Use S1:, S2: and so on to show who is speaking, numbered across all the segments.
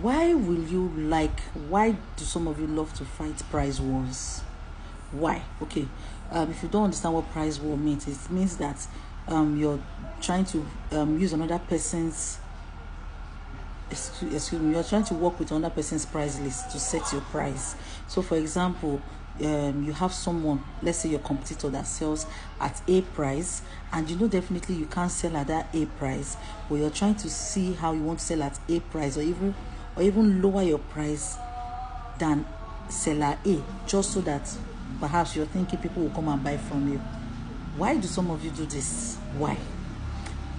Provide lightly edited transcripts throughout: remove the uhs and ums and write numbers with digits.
S1: Why do some of you love to fight price wars? Why? Okay. If you don't understand what price war means, it means that you're trying to use another person's excuse me, you're trying to work with another person's price list to set your price. So for example, you have someone, let's say your competitor, that sells at A price, and you know definitely you can't sell at that A price, but you're trying to see how you want to sell at A price, or even lower your price than seller A, just so that perhaps you're thinking people will come and buy from you. Why do some of you do this? Why?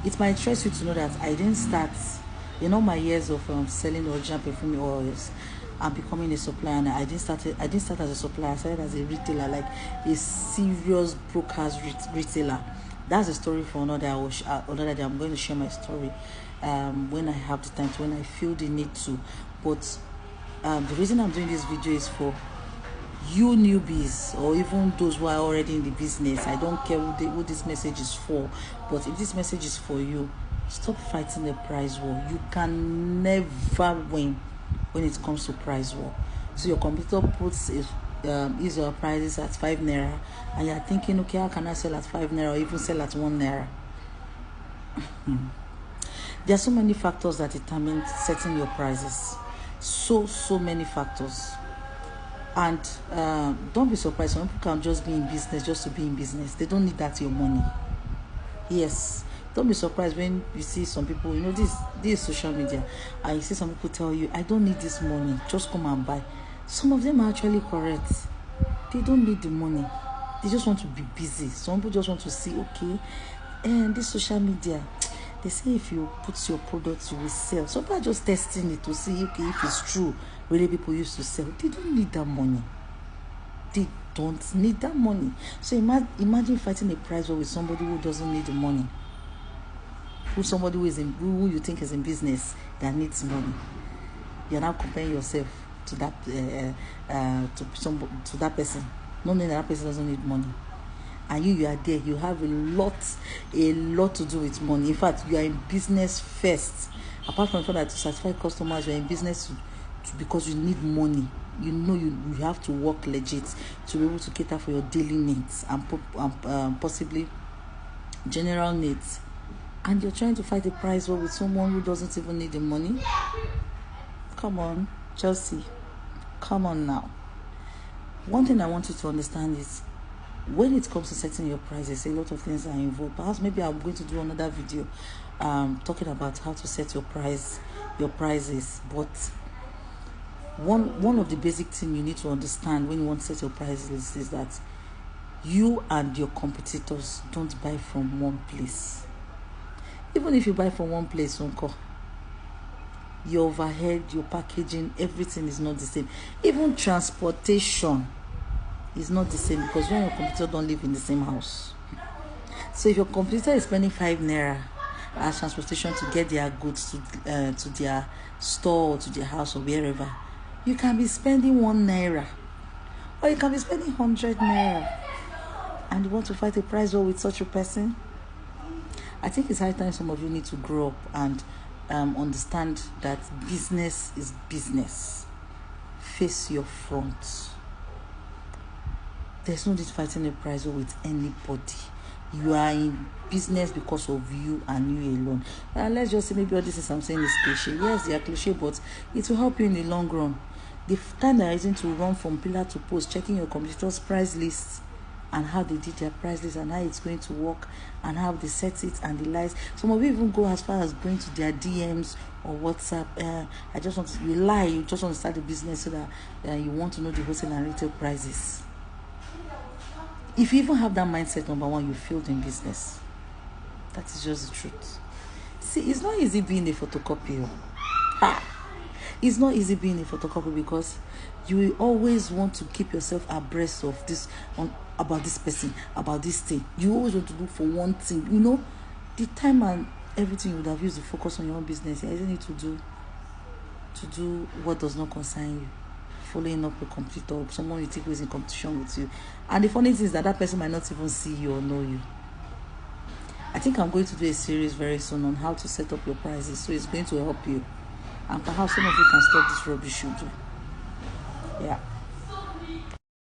S1: It might interest you to know that I didn't start, my years of selling original perfume oils and becoming a supplier. And I didn't start as a supplier. I started as a retailer, like a serious broker's retailer. That's a story for another day. I'm going to share my story when I have the time, when I feel the need to. But the reason I'm doing this video is for you newbies, or even those who are already in the business. I don't care who this message is for, but if this message is for you, stop fighting the price war. You can never win when it comes to price war. So your competitor puts your prices at 5 naira, and you're thinking, okay, how can I sell at 5 naira or even sell at 1 naira? There are so many factors that determine setting your prices. So many factors. And don't be surprised, some people can just be in business just to be in business. They don't need that your money. Yes. Don't be surprised when you see some people, this is social media, and you see some people tell you, I don't need this money, just come and buy. Some of them are actually correct. They don't need the money. They just want to be busy. Some people just want to see, okay, and this social media, they say if you put your products, you will sell. Some people are just testing it to see, okay, if it's true, really people used to sell. They don't need that money. They don't need that money. So imagine fighting a price war with somebody who doesn't need the money. Somebody who you think is in business that needs money. You're now comparing yourself to that to that person, not knowing that person doesn't need money, and you are there. You have a lot to do with money. In fact, you are in business first. Apart from the fact that to satisfy customers, you are in business because you need money. You have to work legit to be able to cater for your daily needs and possibly general needs. And you're trying to fight a price war with someone who doesn't even need the money? Come on, Chelsea. Come on now. One thing I want you to understand is, when it comes to setting your prices, a lot of things are involved. Perhaps maybe I'm going to do another video talking about how to set your prices. But one of the basic things you need to understand when you want to set your prices is that you and your competitors don't buy from one place. Even if you buy from one place, your overhead, your packaging, everything is not the same. Even transportation is not the same, because you and your competitor don't live in the same house. So if your competitor is spending 5 naira as transportation to get their goods to their store or to their house or wherever, you can be spending 1 naira, or you can be spending 100 naira, and you want to fight a price war with such a person? I think it's high time some of you need to grow up and understand that business is business. Face your front. There's no need fighting a price war with anybody. You are in business because of you and you alone. Let's just say maybe all this is I'm saying is cliche. Yes, they are cliche, but it will help you in the long run. The time that isn't to run from pillar to post, checking your competitors' price lists and how they did their price list and how it's going to work and how they set it and the lies. Some of you even go as far as going to their DMs or WhatsApp. You lie. You just want to start a business so that you want to know the wholesale and retail prices. If you even have that mindset, number one, you failed in business. That is just the truth. See, it's not easy being a photocopy. It's not easy being a photocopy because you will always want to keep yourself abreast of this, about this person, about this thing. You always want to look for one thing. The time and everything you would have used to focus on your own business, you isn't it to do what does not concern you. Following up a competitor or someone you think who is in competition with you. And the funny thing is that person might not even see you or know you. I think I'm going to do a series very soon on how to set up your prices, so it's going to help you. and perhaps some of you can stop this rubbish you do. Yeah.